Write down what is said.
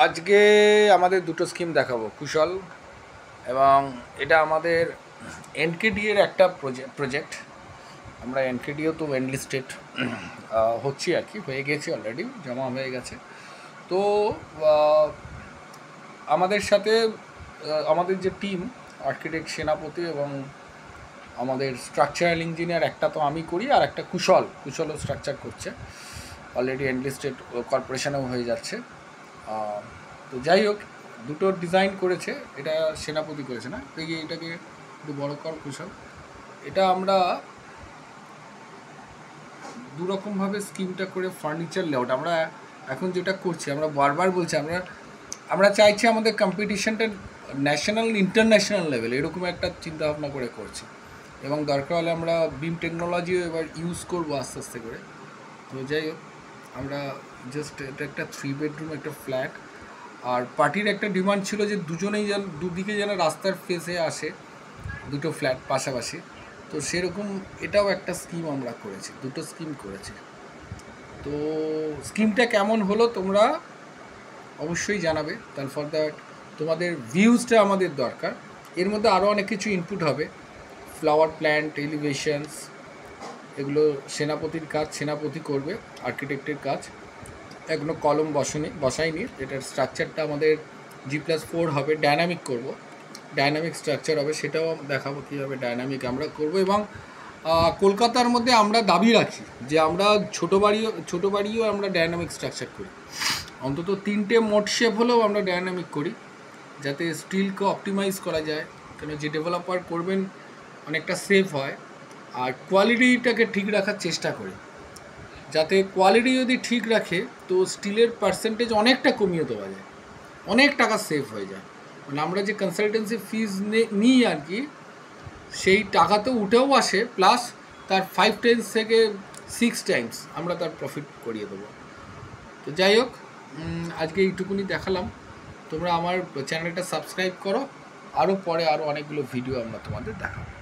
আজকে আমাদের দুটো স্কিম দেখাবো, কুশল এবং এটা আমাদের এনকেডি এর একটা প্রজেক্ট। আমরা এনকেডিও তো এনলিস্টেড হচ্ছি আর কি, হয়ে গেছি, অলরেডি জমা হয়ে গেছে। তো আমাদের সাথে আমাদের যে টিম, আর্কিটেক্ট সেনাপতি এবং আমাদের স্ট্রাকচারাল ইঞ্জিনিয়ার, একটা তো আমি করি আর একটা কুশলও স্ট্রাকচার করছে, অলরেডি এনলিস্টেড কর্পোরেশনেও হয়ে যাচ্ছে। তো যাই হোক, দুটো ডিজাইন করেছে, এটা সেনাপতি করেছে না, এটাকে একটু বড় কর কুশল। এটা আমরা দুরকমভাবে স্কিমটা করে ফার্নিচার লেআউট আমরা এখন যেটা করছি, আমরা বারবার বলছি আমরা চাইছি আমাদের কম্পিটিশনটা ন্যাশনাল ইন্টারন্যাশনাল লেভেল এরকম একটা চিন্তাভাবনা করে করছি, এবং দরকার হলে আমরা বিম টেকনোলজিও এবার ইউজ করবো আস্তে আস্তে করে। তো যাই হোক, আমরা জাস্ট এটা একটা 3 বেডরুম একটা ফ্ল্যাট, আর পার্টির একটা ডিমান্ড ছিল যে দুজনেই যেন দুদিকে যেন রাস্তার ফেসে আসে, দুটো ফ্ল্যাট পাশাপাশি। তো সেরকম এটাও একটা স্কিম আমরা করেছি, দুটো স্কিম করেছি। তো স্কিমটা কেমন হলো তোমরা অবশ্যই জানাবে। তার ফর দ্যাট তোমাদের ভিউজটা আমাদের দরকার। এর মধ্যে আরও অনেক কিছু ইনপুট হবে, ফ্লাওয়ার প্ল্যান্ট, এলিভেশনস, এগুলো সেনাপতির কাজ, সেনাপতি করবে, আর্কিটেক্টের কাজ। এখনো কলম বসাইনি। এটার স্ট্রাকচারটা আমাদের G+4 হবে, ডায়নামিক করব, ডায়নামিক স্ট্রাকচার হবে, সেটাও দেখাবো কীভাবে ডায়নামিক আমরা করব। এবং কলকাতার মধ্যে আমরা দাবি রাখি যে আমরা ছোটো বাড়িও আমরা ডায়নামিক স্ট্রাকচার করি, অন্তত 3টে মোড শেপ হলেও আমরা ডায়নামিক করি, যাতে স্টিলকে অপটিমাইজ করা যায়। কেন যে ডেভেলপার করবেন অনেকটা সেফ হয়, আর কোয়ালিটিটাকে ঠিক রাখার চেষ্টা করি, যাতে কোয়ালিটি যদি ঠিক রাখে তো স্টিলের পার্সেন্টেজ অনেকটা কমিয়ে দেওয়া যায়, অনেক টাকা সেভ হয়ে যায়। মানে আমরা যে কনসালটেন্সি ফিজ নিই আর কি, সেই টাকা তো উঠেও আসে, প্লাস তার 5 times থেকে 6 times আমরা তার প্রফিট করিয়ে দেবো। তো যাই হোক, আজকে এইটুকুনি দেখালাম। তোমরা আমার চ্যানেলটা সাবস্ক্রাইব করো, আরও পরে আরও অনেকগুলো ভিডিও আমরা তোমাদের দেখাবো।